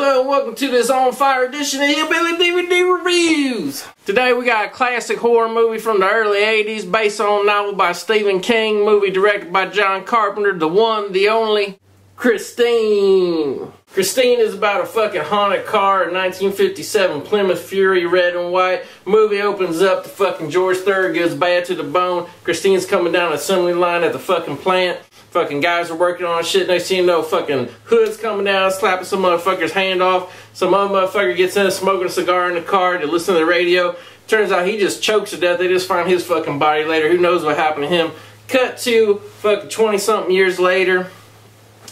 Hello and welcome to this on fire edition of Hillbilly DVD Reviews. Today we got a classic horror movie from the early 80s based on a novel by Stephen King, movie directed by John Carpenter, the one, the only, Christine. Christine is about a fucking haunted car, a 1957 Plymouth Fury, red and white. Movie opens up, the fucking George III gets bad to the bone. Christine's coming down an assembly line at the fucking plant. Fucking guys are working on shit. Next thing you know, fucking hood's coming down, slapping some motherfucker's hand off. Some other motherfucker gets in, smoking a cigar in the car. They listen to the radio. Turns out he just chokes to death. They just find his fucking body later. Who knows what happened to him? Cut to fucking 20-something years later.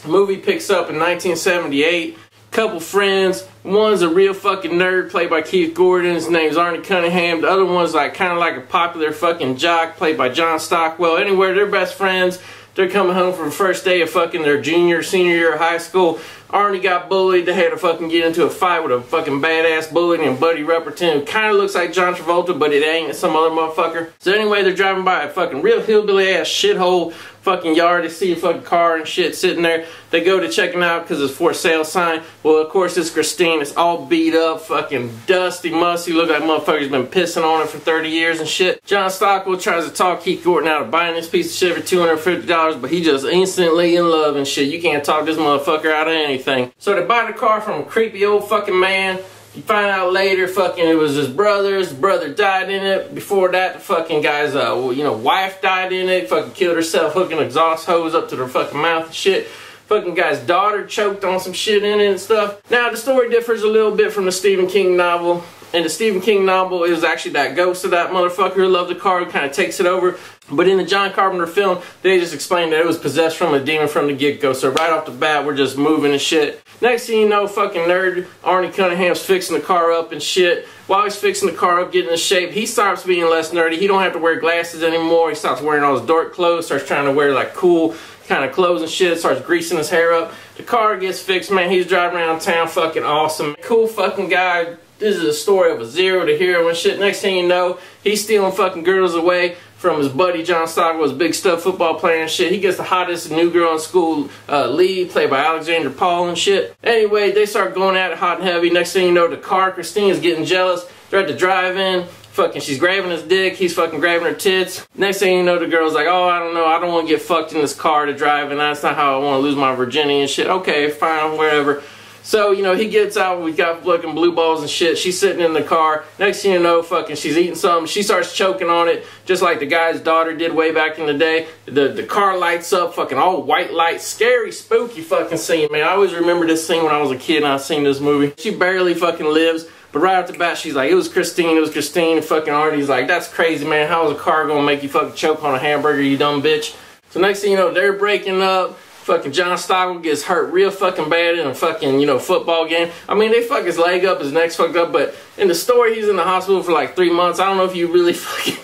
The movie picks up in 1978. Couple friends. One's a real fucking nerd, played by Keith Gordon. His name's Arnie Cunningham. The other one's like kind of like a popular fucking jock, played by John Stockwell. Anyway, they're best friends. They're coming home for the first day of fucking their senior year of high school. Arnie got bullied. They had to fucking get into a fight with a fucking badass bully named Buddy Repperton, who kind of looks like John Travolta, but it ain't. It's some other motherfucker. So anyway, they're driving by a fucking real hillbilly ass shithole fucking yard. They see a fucking car and shit sitting there. They go to check it out because it's for sale sign. Well, of course, it's Christine. It's all beat up, fucking dusty, musty. Look like motherfucker's been pissing on it for 30 years and shit. John Stockwell tries to talk Keith Gordon out of buying this piece of shit for $250, but he just instantly in love and shit. You can't talk this motherfucker out of anything. So they buy the car from a creepy old fucking man. You find out later, fucking, it was his brother. His brother died in it. Before that, the fucking guy's, wife died in it. Fucking killed herself, hooking an exhaust hose up to her fucking mouth and shit. Fucking guy's daughter choked on some shit in it and stuff. Now, the story differs a little bit from the Stephen King novel. In the Stephen King novel, it was actually that ghost of that motherfucker who loved the car who kind of takes it over. But in the John Carpenter film, they just explained that it was possessed from a demon from the get-go. So right off the bat, we're just moving and shit. Next thing you know, fucking nerd Arnie Cunningham's fixing the car up and shit. While he's fixing the car up, getting in shape, he starts being less nerdy. He don't have to wear glasses anymore. He stops wearing all his dork clothes, starts trying to wear like cool kind of clothes and shit, starts greasing his hair up. The car gets fixed, man. He's driving around town, fucking awesome. Cool fucking guy. This is a story of a zero to hero and shit. Next thing you know, he's stealing fucking girls away from his buddy John Stockwell's big stud football player and shit. He gets the hottest new girl in school, Lee, played by Alexandra Paul and shit. Anyway, they start going at it hot and heavy. Next thing you know, the car, Christine is getting jealous. They're at the drive-in. Fucking, she's grabbing his dick. He's fucking grabbing her tits. Next thing you know, the girl's like, oh, I don't know. I don't want to get fucked in this car to drive, and that's not how I want to lose my virginity and shit. Okay, fine, whatever. So, you know, he gets out, we got fucking blue balls and shit. She's sitting in the car. Next thing you know, fucking, she's eating something. She starts choking on it, just like the guy's daughter did way back in the day. The car lights up, fucking all white lights. Scary, spooky fucking scene, man. I always remember this scene when I was a kid and I seen this movie. She barely fucking lives. But right off the bat, she's like, it was Christine, and fucking Arnie's like, that's crazy, man. How is a car gonna make you fucking choke on a hamburger, you dumb bitch? So next thing you know, they're breaking up. Fucking John Stockwell gets hurt real fucking bad in a fucking, football game. I mean, they fuck his leg up, his neck's fucked up, but in the story, he's in the hospital for like 3 months. I don't know if you really fucking,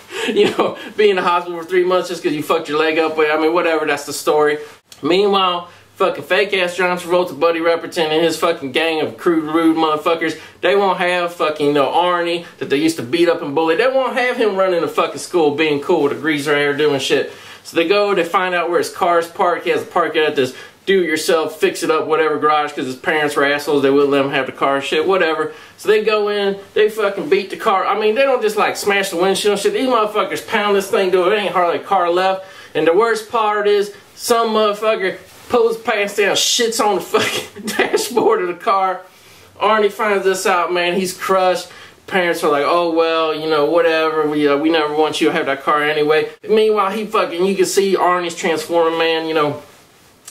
be in the hospital for 3 months just because you fucked your leg up, but I mean, whatever, that's the story. Meanwhile, fucking fake-ass John Travolta, Buddy Repperton, and his fucking gang of crude, rude motherfuckers, they won't have fucking, Arnie, that they used to beat up and bully. They won't have him running the fucking school, being cool with a greaser hair, doing shit. So they go, they find out where his car's parked. He has to park it at this do-it-yourself, fix-it-up, whatever garage, because his parents were assholes. They wouldn't let him have the car, shit, whatever. So they go in, they fucking beat the car. I mean, they don't just, like, smash the windshield and shit. These motherfuckers pound this thing to it. There ain't hardly a car left. And the worst part is, some motherfucker pulls his pants down, shits on the fucking dashboard of the car. Arnie finds this out, man. He's crushed. Parents are like, oh well, whatever, we never want you to have that car anyway. Meanwhile, he fucking, you can see Arnie's transforming, man,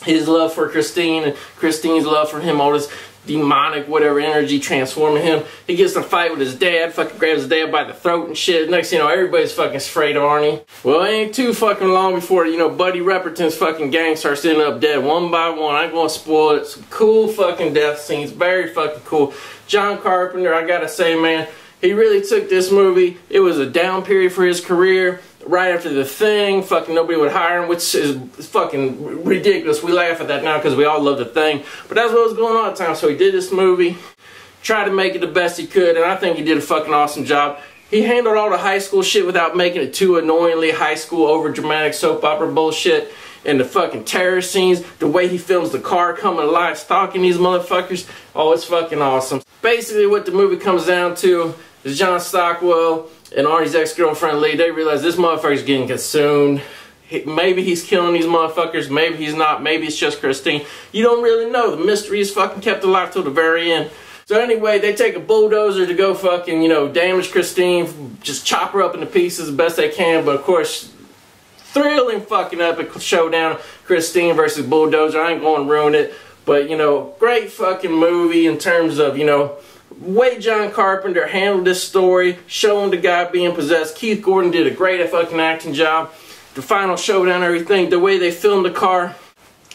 his love for Christine and Christine's love for him, all this demonic whatever energy transforming him. He gets in a fight with his dad, fucking grabs his dad by the throat and shit. Next thing you know, everybody's fucking afraid of Arnie. Well, it ain't too fucking long before, Buddy Repperton's fucking gang starts ending up dead one by one. I ain't gonna spoil it. Some cool fucking death scenes, very fucking cool. John Carpenter, I gotta say, man, he really took this movie. It was a down period for his career. Right after The Thing, fucking nobody would hire him, which is fucking ridiculous. We laugh at that now because we all love The Thing. But that's what was going on at the time. So he did this movie, tried to make it the best he could, and I think he did a fucking awesome job. He handled all the high school shit without making it too annoyingly high school over dramatic soap opera bullshit. And the fucking terror scenes, the way he films the car coming alive, stalking these motherfuckers. Oh, it's fucking awesome. Basically what the movie comes down to is John Stockwell and Arnie's ex-girlfriend Lee, they realize this motherfucker's getting consumed. Maybe he's killing these motherfuckers, maybe he's not, maybe it's just Christine. You don't really know. The mystery is fucking kept alive till the very end. So anyway, they take a bulldozer to go fucking, you know, damage Christine, just chop her up into pieces as best they can, but of course, thrilling fucking epic showdown, Christine versus Bulldozer. I ain't going to ruin it, but you know, great fucking movie in terms of, you know, way John Carpenter handled this story, showing the guy being possessed. Keith Gordon did a great fucking acting job. The final showdown, everything, the way they filmed the car.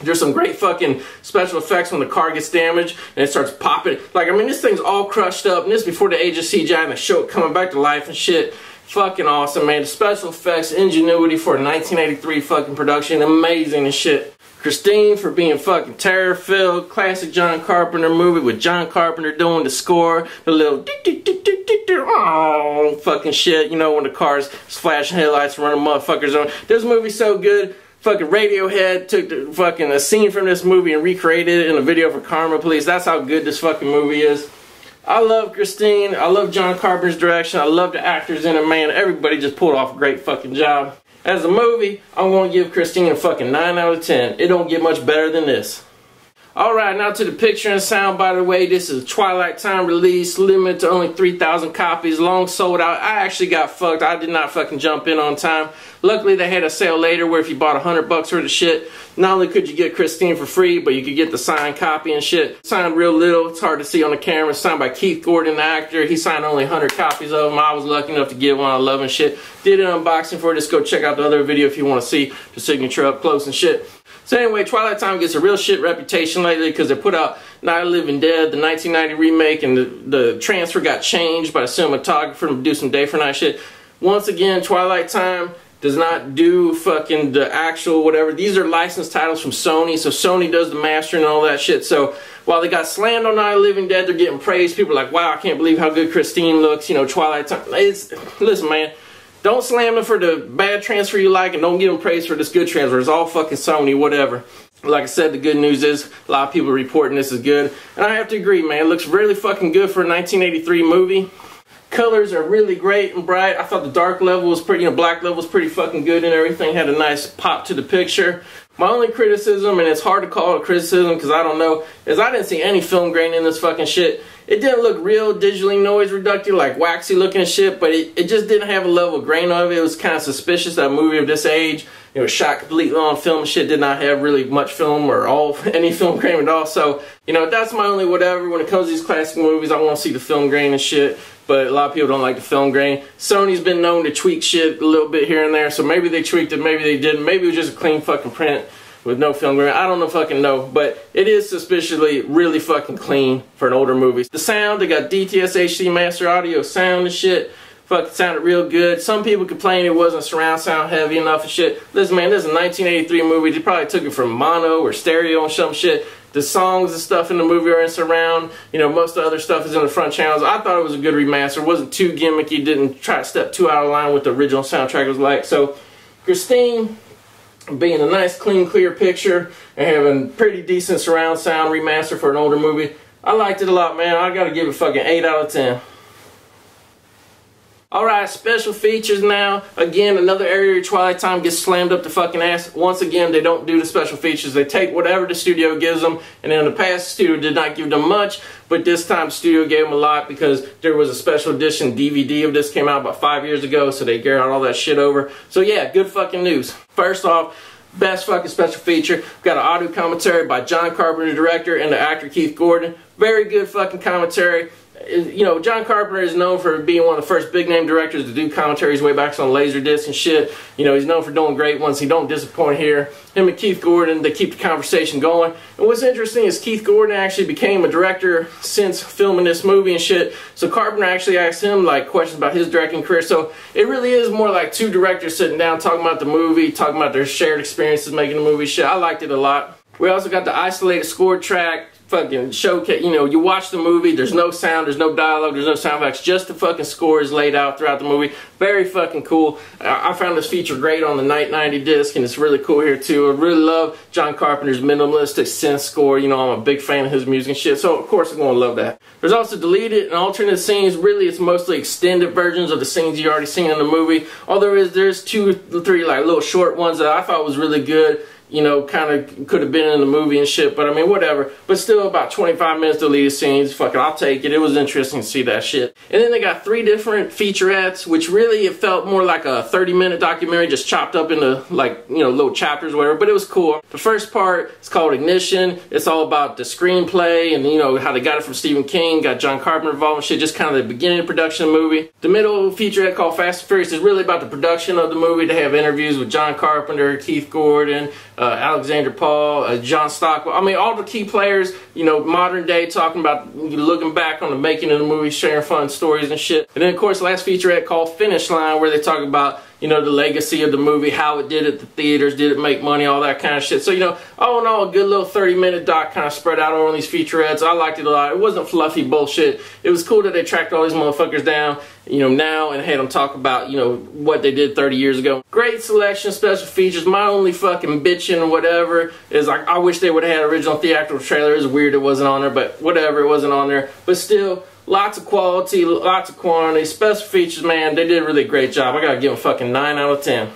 There's some great fucking special effects when the car gets damaged and it starts popping. Like, I mean, this thing's all crushed up, and this before the age of CGI and they show it coming back to life and shit. Fucking awesome, man. The special effects, ingenuity for a 1983 fucking production, amazing and shit. Christine for being fucking terror-filled, classic John Carpenter movie with John Carpenter doing the score, the little fucking shit, you know, when the cars flashing headlights running motherfuckers on. This movie's so good. Fucking Radiohead took the fucking a scene from this movie and recreated it in a video for Karma Police. That's how good this fucking movie is. I love Christine. I love John Carpenter's direction. I love the actors in it, man. Everybody just pulled off a great fucking job. As a movie, I'm going to give Christine a fucking 9 out of 10. It don't get much better than this. Alright, now to the picture and sound, by the way. This is a Twilight Time release, limited to only 3,000 copies, long sold out. I actually got fucked. I did not fucking jump in on time. Luckily, they had a sale later where if you bought $100 worth of shit, not only could you get Christine for free, but you could get the signed copy and shit. Signed real little. It's hard to see on the camera. It's signed by Keith Gordon, the actor. He signed only 100 copies of them. I was lucky enough to get one. I love and shit. Did an unboxing for it. Just go check out the other video if you want to see the signature up close and shit. So anyway, Twilight Time gets a real shit reputation lately because they put out Night of the Living Dead, the 1990 remake, and the transfer got changed by the cinematographer to do some day for night shit. Once again, Twilight Time does not do fucking the actual whatever. These are licensed titles from Sony, so Sony does the mastering and all that shit. So while they got slammed on Night of the Living Dead, they're getting praised. People are like, wow, I can't believe how good Christine looks. You know, Twilight Time. Listen, man. Don't slam them for the bad transfer you like, and don't give them praise for this good transfer. It's all fucking Sony, whatever. Like I said, the good news is a lot of people reporting this is good. And I have to agree, man. It looks really fucking good for a 1983 movie. Colors are really great and bright. I thought the dark level was pretty, black level was pretty fucking good and everything. Had a nice pop to the picture. My only criticism, and it's hard to call it criticism because I don't know, is I didn't see any film grain in this fucking shit. It didn't look real digitally noise reductive, like waxy looking shit, but it just didn't have a level of grain of it. It was kind of suspicious that a movie of this age, it was shot completely on film and shit, did not have really much film or any film grain at all. So, you know, that's my only whatever. When it comes to these classic movies, I want to see the film grain and shit. But a lot of people don't like the film grain. Sony's been known to tweak shit a little bit here and there, so maybe they tweaked it, maybe they didn't. Maybe it was just a clean fucking print with no film grain. I don't know fucking know, but it is suspiciously really fucking clean for an older movie. The sound, they got DTS HD Master Audio sound and shit. Fucking sounded real good. Some people complained it wasn't surround sound heavy enough and shit. Listen, man, this is a 1983 movie. They probably took it from mono or stereo and some shit. The songs and stuff in the movie are in surround. You know, most of the other stuff is in the front channels. I thought it was a good remaster. It wasn't too gimmicky. Didn't try to step too out of line with the original soundtrack was like. So, Christine, being a nice, clean, clear picture and having pretty decent surround sound remaster for an older movie, I liked it a lot, man. I gotta give it fucking 8 out of 10. Alright, special features now. Again, another area of Twilight Time gets slammed up the fucking ass. Once again, they don't do the special features. They take whatever the studio gives them, and in the past, the studio did not give them much, but this time, the studio gave them a lot because there was a special edition DVD of this came out about 5 years ago, so they carried all that shit over. So yeah, good fucking news. First off, best fucking special feature. We've got an audio commentary by John Carpenter, the director, and the actor Keith Gordon. Very good fucking commentary. You know, John Carpenter is known for being one of the first big name directors to do commentaries way back on Laserdisc and shit. You know, he's known for doing great ones. He don't disappoint here. Him and Keith Gordon, they keep the conversation going. And what's interesting is Keith Gordon actually became a director since filming this movie and shit. So Carpenter actually asked him like questions about his directing career. So it really is more like two directors sitting down talking about the movie, talking about their shared experiences making the movie shit. I liked it a lot. We also got the isolated score track, fucking showcase, you know, you watch the movie, there's no sound, there's no dialogue, there's no sound effects, just the fucking score is laid out throughout the movie. Very fucking cool. I found this feature great on the Night 90 disc, and it's really cool here too. I really love John Carpenter's minimalistic synth score. You know, I'm a big fan of his music and shit, so of course I'm gonna love that. There's also deleted and alternate scenes. Really, it's mostly extended versions of the scenes you already seen in the movie. All there's 2 or 3 like little short ones that I thought was really good. You know, kind of could have been in the movie and shit, but I mean, whatever. But still, about 25 minutes deleted scenes. Fuck it, I'll take it. It was interesting to see that shit. And then they got 3 different featurettes, which really, it felt more like a 30-minute documentary, just chopped up into, like, you know, little chapters or whatever, but it was cool. The first part is called Ignition. It's all about the screenplay and, you know, how they got it from Stephen King, got John Carpenter involved and shit, just kind of the beginning of production of the movie. The middle featurette called Fast and Furious is really about the production of the movie. They have interviews with John Carpenter, Keith Gordon, Alexandra Paul, John Stockwell. I mean, all the key players, you know, modern day, talking about, looking back on the making of the movie, sharing fun stories and shit. And then, of course, last featurette called Finish Line, where they talk about, you know, the legacy of the movie, how it did at the theaters, did it make money, all that kind of shit. So, you know, all in all, a good little 30-minute doc kind of spread out over these featurettes. I liked it a lot. It wasn't fluffy bullshit. It was cool that they tracked all these motherfuckers down, you know, now and had them talk about, you know, what they did 30 years ago. Great selection, special features. My only fucking bitching or whatever is, like, I wish they would have had original theatrical trailer. It's weird it wasn't on there, but whatever, it wasn't on there. But still, lots of quality, lots of quantity, special features, man. They did a really great job. I gotta give them fucking 9 out of 10.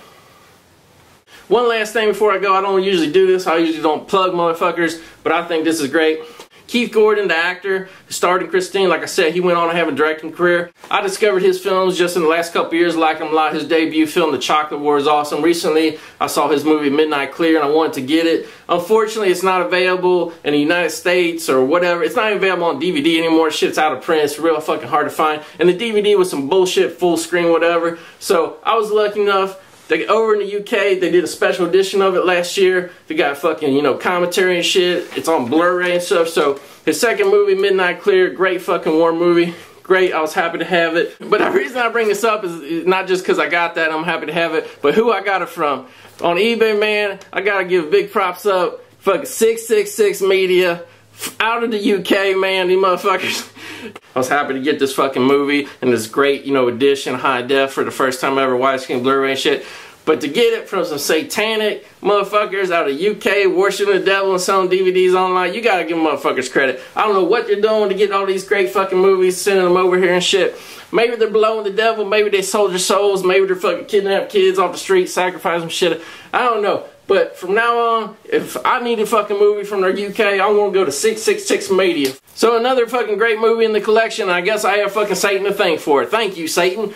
One last thing before I go. I don't usually do this. I usually don't plug motherfuckers, but I think this is great. Keith Gordon, the actor, who starred in Christine, like I said, he went on to have a directing career. I discovered his films just in the last couple years, like him a lot. His debut film, The Chocolate War, is awesome. Recently, I saw his movie Midnight Clear, and I wanted to get it. Unfortunately, it's not available in the United States or whatever. It's not even available on DVD anymore. Shit's out of print. It's real fucking hard to find. And the DVD was some bullshit, full screen, whatever. So I was lucky enough. Over in the UK, they did a special edition of it last year. They got fucking, you know, commentary and shit. It's on Blu-ray and stuff. So his second movie, Midnight Clear, great fucking war movie. Great, I was happy to have it. But the reason I bring this up is not just because I got that, I'm happy to have it, but who I got it from. On eBay, man, I gotta give big props up. Fucking 666 Media. Out of the UK, man, these motherfuckers. I was happy to get this fucking movie and this great, you know, edition, high def for the first time ever, widescreen Blu-ray and shit. But to get it from some satanic motherfuckers out of UK worshiping the devil and selling DVDs online, you gotta give them motherfuckers credit. I don't know what they're doing to get all these great fucking movies, sending them over here and shit. Maybe they're blowing the devil, maybe they sold their souls, maybe they're fucking kidnapping kids off the street, sacrificing shit. I don't know. But from now on, if I need a fucking movie from their UK, I'm gonna go to 666 Media. So another fucking great movie in the collection. I guess I have fucking Satan to thank for it. Thank you, Satan.